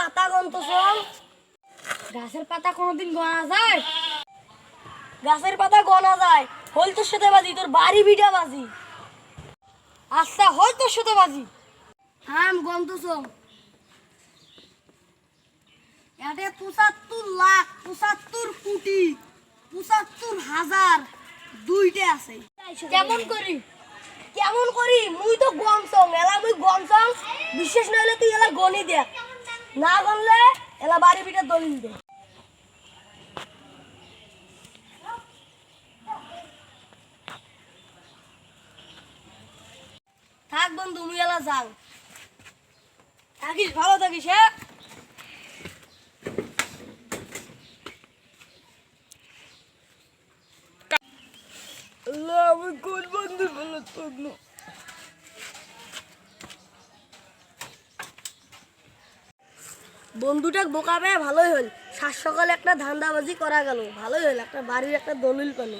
পাতা গন্তছ? গাছের পাতা কোনোদিন গনা যায়? গাছের পাতা গনা যায়, হল তোর সাথে বাজি, তোর বাড়ি বিটা বাজি। আচ্ছা হল তোর সাথে বাজি। থাম গন্তছ। এতে ৭৫ লাখ ৭৫ কোটি ৭৫,০০০ দুইটা আছে। কেমন করি? কেমন করি? মুই তো গমছং, এলা মুই গমছং, বিশেষ নইলে তুই এলা গনি দেখ, না গনলে এলা বাড়ি বিটা দলিল দে। থাক বন্ধু, মুই এলা যাও। থাকিস, ভালো থাকিস, হ্যাঁ। আমি কোন বন্ধু বলো তন্ন। বন্ধুটা বোকা পেয়ে ভালোই হল, সাত সকালে একটা ধান্দাবাজি করা গেল, ভালোই হল, একটা বাড়ির একটা দলিল পেল।